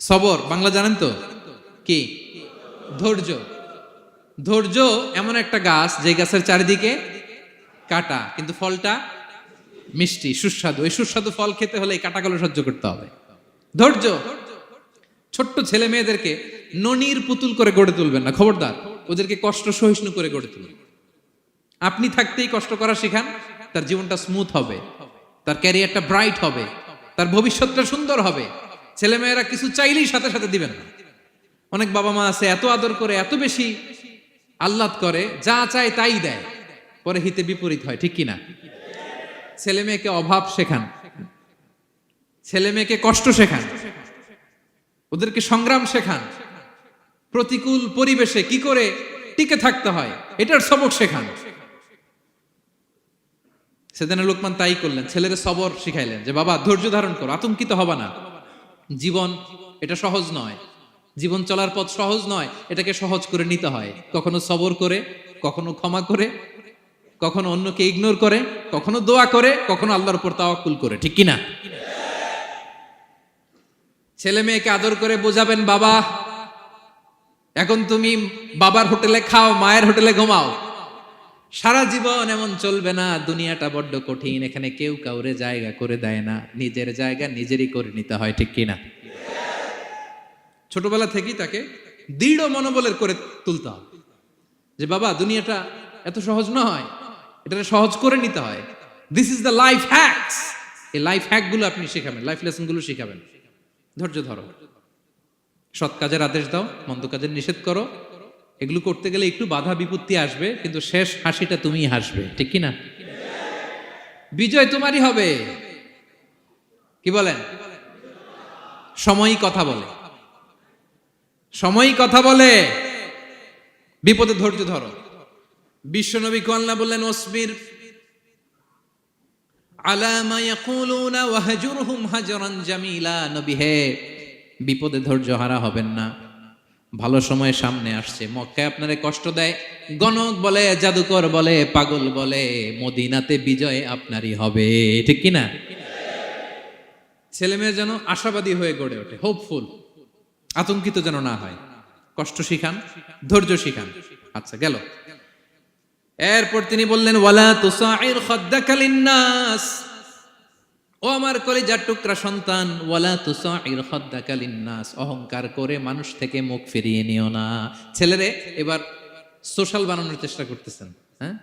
সবর বাংলা জানেন তো কি? ধৈর্য। ধৈর্য এমন একটা গাছ যে গাছের চারিদিকে কাটা, কিন্তু ফলটা মিষ্টি সুস্বাদু। এই সুস্বাদু ফল খেতে হলে এই কাটাগুলো সহ্য করতে হবে। ধৈর্য। ছোট্ট ছেলে মেয়েদেরকে ননির পুতুল করে গড়ে তুলবেন না, খবরদার। ওদেরকে কষ্ট সহিষ্ণু করে গড়ে তুলবেন। আপনি থাকতেই কষ্ট করা শিখান, তার জীবনটা স্মুথ হবে, তার ক্যারিয়ারটা ব্রাইট হবে, তার ভবিষ্যৎটা সুন্দর হবে। ছেলেমেয়েরা কিছু চাইলেই সাথে সাথে দিবেন না। অনেক বাবা মা আছে এত আদর করে, এত বেশি আহ্লাদ করে, যা চায় তাই দেয়, পরে হিতে বিপরীত হয়, ঠিক কিনা? ছেলে মেয়েকে অভাব শেখান, ছেলে মেয়েকে কষ্ট শেখান, ওদেরকে সংগ্রাম শেখান, প্রতিকূল পরিবেশে কি করে টিকে থাকতে হয় এটার সবক শেখান। সেদিন লোকমান তাই করলেন, ছেলের সবর শিখাইলেন যে বাবা ধৈর্য ধারণ করো, আতঙ্কিত হবা না। জীবন এটা সহজ নয়, জীবন চলার পথ সহজ নয়, এটাকে সহজ করে নিতে হয়। কখনো সবর করে, কখনো ক্ষমা করে, কখনো অন্যকে ইগনোর করে, কখনো দোয়া করে, কখনো আল্লাহর উপর তাওয়াক্কুল করে, ঠিক কিনা? ছেলে মেয়েকে আদর করে বোঝাবেন, বাবা এখন তুমি বাবার হোটেলে খাও, মায়ের হোটেলে ঘুমাও। সারা জীবন এমন চলবে না, দুনিয়াটা বড্ড কঠিন, এখানে কেউ কাউরে জায়গা করে দেয় না, নিজের জায়গা নিজেরই করে নিতে হয়, ঠিক কিনা? ছোটবেলা থেকেই তাকে দৃঢ় মনোবলের করে তুলতে হবে যে বাবা দুনিয়াটা এত সহজ নয়, এটা সহজ করে নিতে হয়। This is the life hacks. এই লাইফ হ্যাক গুলো আপনি শিখাবেন, লাইফ লেসন গুলো শিখাবেন। ধৈর্য ধরো, সৎ কাজের আদেশ দাও, মন্দ কাজের নিষেধ করো। এগুলো করতে গেলে একটু বাধা বিপত্তি আসবে, কিন্তু শেষ হাসিটা তুমিই হাসবে, ঠিক কিনা? বিজয় তোমারই হবে। কি বলেন? সময়ই কথা বলে, সময়ই কথা বলে। বিপদে ধৈর্য ধরো। বিশ্বনবী আল্লাহ বললেন ওয়াসবির আলা মা ইয়াকুলুনা ওয়াহজুরহুম হাজরান জামিলা। নবী হে, বিপদে ধৈর্য হারা হবেন না। ভালো সময় সামনে আসছে, মক্কায় আপনারে কষ্ট দেয়, গণক বলে, জাদুকর বলে, পাগল বলে, মদিনাতে বিজয় আপনারই হবে, ঠিক কিনা? ছেলে মেয়ে যেন আশাবাদী হয়ে গড়ে ওঠে, হোপফুল, আতঙ্কিত যেন না হয়। কষ্ট শিখান, ধৈর্য শিখান। আচ্ছা গেল। এরপর তিনি বললেন ওয়ালা তুসাইর খাদ্দাকা লিন্নাস। ও আমার কলিজার টুকরা সন্তান, ওয়ালা তুসাইর খাদ্দাকা লিন্নাস, অহংকার করে মানুষ থেকে মুখ ফিরিয়ে নিও না। ছেলেরে এবার সোশ্যাল বানানোর চেষ্টা করতেছেন, হ্যাঁ?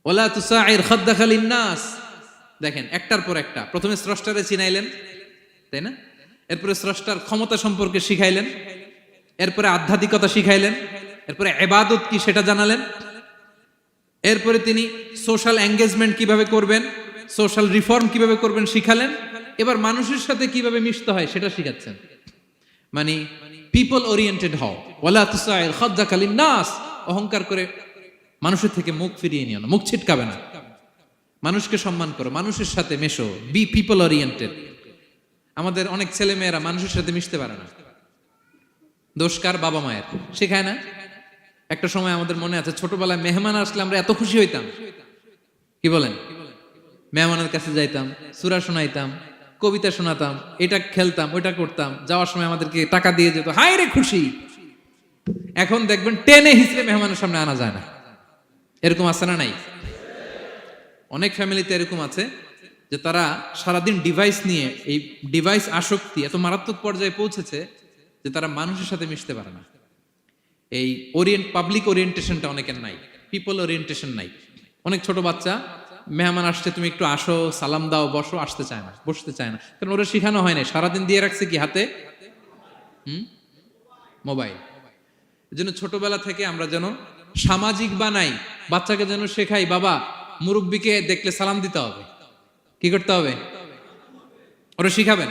ওয়ালা তুসাইর খাদ্দাকা লিন্নাস। দেখেন একটার পর একটা, প্রথমে স্রষ্টারে চিনাইলেন, তাই না? এরপরে স্রষ্টার ক্ষমতা সম্পর্কে শিখাইলেন, এরপরে আধ্যাত্মিকতা শিখাইলেন, এরপরে ইবাদত কি সেটা জানালেন, এরপরে তিনি সোশ্যাল এঙ্গেজমেন্ট কিভাবে করবেন, সোশ্যাল রিফর্ম কিভাবে করবেন শিখালেন। এবার মানুষের সাথে কিভাবে মিশতে হয় সেটা শিখাচ্ছেন। মানে পিপল ওরিয়েন্টেড হও। ওয়ালা তুসাইর খাদ্দাকা লিন্নাস, অহংকার করে মানুষের থেকে মুখ ফিরিয়ে নিও না, মুখ ছিটকাবে না। মানুষকে সম্মান করো, মানুষের সাথে মেশো, বি পিপল ওরিয়েন্টেড। আমাদের অনেক ছেলে মেয়েরা মানুষের সাথে মিশতে পারে না। দোষ কার? বাবা মায়ের, শেখায় না। একটা সময় আমাদের মনে আছে, ছোটবেলায় মেহমান আসলে আমরা এত খুশি হইতাম, কি বলেন? মেহমানের কাছে যাইতাম, সূরা শোনাইতাম, কবিতা শোনাতাম, এটা খেলতাম, ওইটা করতাম, যাওয়ার সময় আমাদেরকে টাকা দিয়ে যেত, হায় রে খুশি। এখন দেখবেন টেনে হিসেবে মেহমানের সামনে আনা যায় না। এরকম আছে না নাই? অনেক ফ্যামিলিতে এরকম আছে যে তারা সারাদিন ডিভাইস নিয়ে, এই ডিভাইস আসক্তি এত মারাত্মক পর্যায়ে পৌঁছেছে যে তারা মানুষের সাথে মিশতে পারে না। এই পাবলিক ওরিয়েন্টেশনটা অনেকের নাই, পিপল ওরিয়েন্টেশন নাই। অনেক ছোট বাচ্চা, মেহমান আসছে, তুমি একটু আসো, সালাম দাও, বসো, আসতে চায় না, বসতে চায় না, কারণ ওরা শিখানো হয় না। সারাদিন দিয়ে রাখছে কি হাতে? মোবাইল। এই জন্য ছোটবেলা থেকে আমরা যেন সামাজিক বানাই, বাচ্চাকে যেন শেখাই, বাবা মুরব্বীকে দেখলে সালাম দিতে হবে। কি করতে হবে? ওরা শিখাবেন।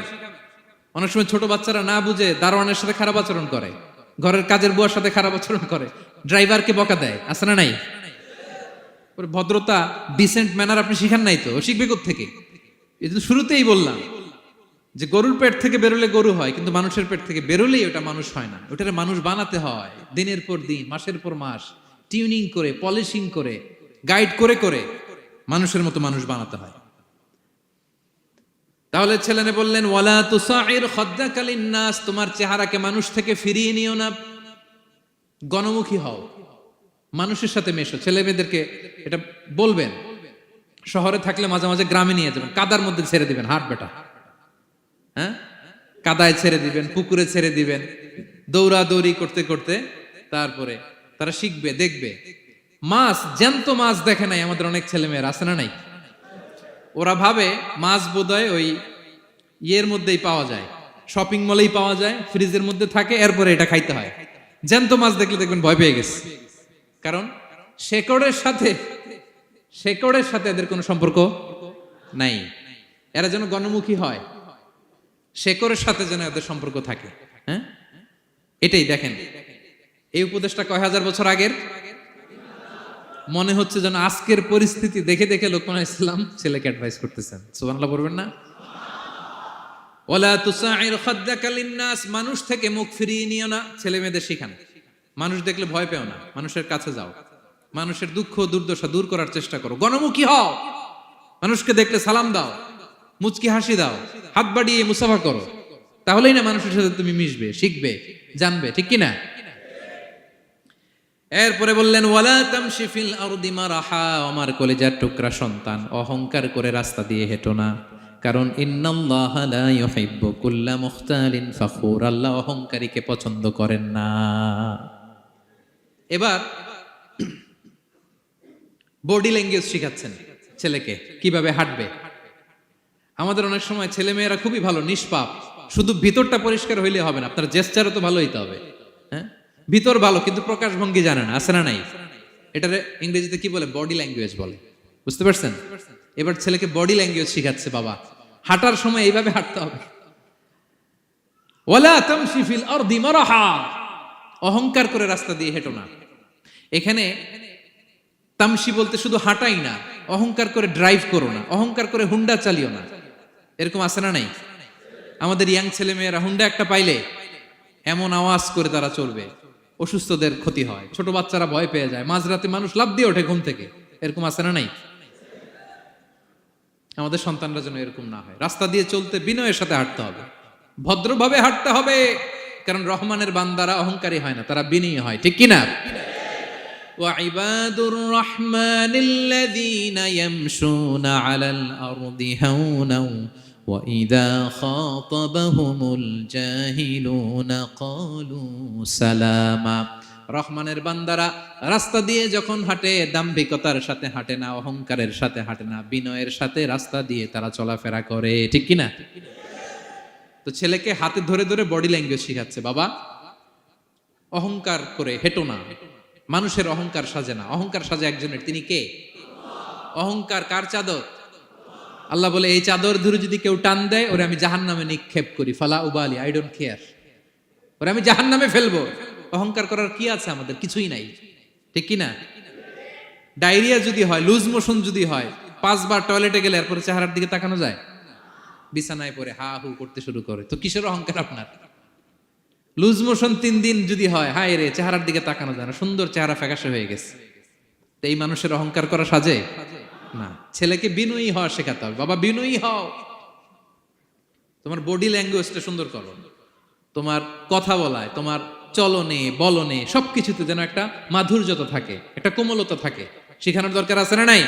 অনেক সময় ছোট বাচ্চারা না বুঝে দারোয়ানের সাথে খারাপ আচরণ করে, ঘরের কাজের বুয়ার সাথে খারাপ আচরণ করে, ড্রাইভারকে বকা দেয়, আছে না নাই? ভদ্রতা, ডিসেন্ট ম্যানার আপনি শিখান নাই তো, শিখবে কোত্থেকে? এই জন্য শুরুতেই বললাম যে গরুর পেট থেকে বেরোলে গরু হয়, কিন্তু মানুষের পেট থেকে বেরোলেই ওটা মানুষ হয় না। ওটারে মানুষ বানাতে হয় দিনের পর দিন, মাসের পর মাস, টিউনিং করে, পলিশিং করে, গাইড করে করে মানুষের মতো মানুষ বানাতে হয়। তাহলে ছেলেনে বললেন ওয়ালা তুসাইর খাদ্দাকা লিন্নাস, তোমার চেহারাকে মানুষ থেকে ফিরিয়ে নিও না, গণমুখী হও, মানুষের সাথে মেশো। ছেলে মেয়েদেরকে এটা বলবেন। শহরে থাকলে মাঝে মাঝে গ্রামে নিয়ে যাবেন, কাদার মধ্যে ছেড়ে দিবেন, হাট বেটা, হ্যাঁ, কাদায় ছেড়ে দিবেন, পুকুরে ছেড়ে দিবেন, দৌড়াদৌড়ি করতে করতে তারপরে তারা শিখবে, দেখবে। মাছ, জ্যান্ত মাছ দেখে নাই আমাদের অনেক ছেলে মেয়েরা, আছে না নাই? ওরা ভাবে মাছ বোধহয় ওই ইয়ের মধ্যেই পাওয়া যায়, শপিং মলেই পাওয়া যায়, ফ্রিজের মধ্যে থাকে, এরপরে এটা খাইতে হয়। জ্যান্ত মাছ দেখলে দেখবেন ভয় পেয়ে গেছে, কারণ শেকড়ের সাথে এদের কোনো সম্পর্ক নাই। এরা যেন গণমুখী হয়, শেকড়ের সাথে যেন এদের সম্পর্ক থাকে। হ্যাঁ, এটাই দেখেন, এই উপদেশটা কয় হাজার বছর আগের। মনে হচ্ছে যেন আজকের পরিস্থিতি দেখে দেখে লোকমান ইসলাম ছেলেকে অ্যাডভাইস করতেছেন। সুবহানাল্লাহ পড়বেন না? ওয়ালা তুসাইর খাদ্দাকা লিন্নাস, মানুষ থেকে মুখ ফিরিয়ে নিও না, ছেলে মেয়েদের শিখান। মানুষ দেখলে ভয় পেও না, মানুষের কাছে যাও, মানুষের দুঃখ দুর্দশা দূর করার চেষ্টা করো, গণমুখী হও, মানুষকে দেখলে সালাম দাও, মুচকি হাসি দাও, হাত বাড়িয়ে মুসাফা করো, তাহলেই না মানুষের সাথে তুমি মিশবে, শিখবে, জানবে, ঠিক কি না? এরপরে বললেন ওয়ালা তামশি ফিল আরদি মারাহা, আমার কলিজার টুকরা সন্তান, অহংকার করে রাস্তা দিয়ে হেঁটো না, কারণ ইন্নাল্লাহা লা ইউহিব্বু কুল্লা মুখতালিন ফখুর, আল্লাহ অহংকারীকে পছন্দ করেন না। এবার বডি ল্যাঙ্গুয়েজ শিখাচ্ছেন ছেলেকে, কিভাবে হাঁটবে। আমাদের অনেক সময় ছেলে মেয়েরা খুবই ভালো, নিষ্পাপ, শুধু ভিতরটা পরিষ্কার হইলে হবে না, আপনার জেস্টারও তো ভালো হইতে হবে। হ্যাঁ, ভিতর ভালো কিন্তু প্রকাশভঙ্গি জানে না, আছে না নাই? এটারে ইংরেজিতে কি বলে? বডি ল্যাঙ্গুয়েজ বলে, বুঝতে পারছেন? এবার ছেলেকে বডি ল্যাঙ্গুয়েজ শিখাচ্ছে বাবা, হাঁটার সময় এইভাবে হাঁটতে হবে। ওয়ালা তামশি ফিল আরদি মারাহা, অহংকার করে রাস্তা দিয়ে হেঁটো না। এখানে তামশি বলতে শুধু হাঁটাই না, অহংকার করে ড্রাইভ করো না, অহংকার করে হুন্ডা চালিও না। এরকম আছে না নাই? আমাদের ইয়াং ছেলে মেয়েরা হুন্ডা একটা পাইলে এমন আওয়াজ করে তারা চলবে, অসুস্থদের ক্ষতি হয়, ছোট বাচ্চারা ভয় পেয়ে যায়, মাঝরাতে মানুষ লাফ দিয়ে ওঠে ঘুম থেকে। এরকম আছে না নাই? আমাদের সন্তানরা যেন এরকম না হয়। রাস্তা দিয়ে চলতে বিনয়ের সাথে হাঁটতে হবে, ভদ্রভাবে হাঁটতে হবে, কারণ রহমানের বান্দারা অহংকারী হয় না, তারা বিনয়ী হয়, ঠিক কি না? وعباد الرحمن الذين يمشون على الأرض هونا وإذا خاطبهم الجاهلون قالوا سلاما, রহমানের বান্দারা রাস্তা দিয়ে যখন হাঁটে দাম্ভিকতার সাথে হাঁটে না, অহংকারের সাথে হাঁটে না, বিনয়ের সাথে রাস্তা দিয়ে তারা চলাফেরা করে, ঠিক কি না? তো ছেলেকে হাতে ধরে ধরে বডি ল্যাঙ্গুয়েজ শিখাচ্ছে, বাবা অহংকার করে হেঁটো না, মানুষের অহংকার সাজে না, অহংকার সাজে একজনের, তিনি কে? অহংকার কার চাদর? আল্লাহ বলে এই চাদর ধরে যদি কেউ টান দেয় ওরে আমি জাহান্নামে নিক্ষেপ করি, ফালা উবালি, আই ডোন্ট কেয়ার, ওরে আমি জাহান্নামে ফেলবো। অহংকার করার কি আছে আমাদের? কিছুই নাই, ঠিক কি না? ডায়রিয়া যদি হয়, লুজ মোশন যদি হয়, 5 বার টয়লেটে গেলে এরপরে চেহারার দিকে তাকানো যায়? বিছানায় পড়ে হা হু করতে শুরু করে, তো কিসের অহংকার আপনার? লুজ মোশন 3 দিন যদি হয়, হায় রে, চেহারার দিকে তাকানো যায় না, সুন্দর চেহারা ফ্যাকাশে হয়ে গেছে, তো এই মানুষের অহংকার করা সাজে না। ছেলেকে বিনয়ী হওয়া শেখাতে হবে, বাবা বিনয়ী হও, তোমার বডি ল্যাঙ্গুয়েজটা সুন্দর করো, তোমার কথা বলায়, তোমার চলনে বলনে সবকিছুতে যেন একটা মাধুর্যতা থাকে, একটা কোমলতা থাকে, শেখানোর দরকার আছে না নাই?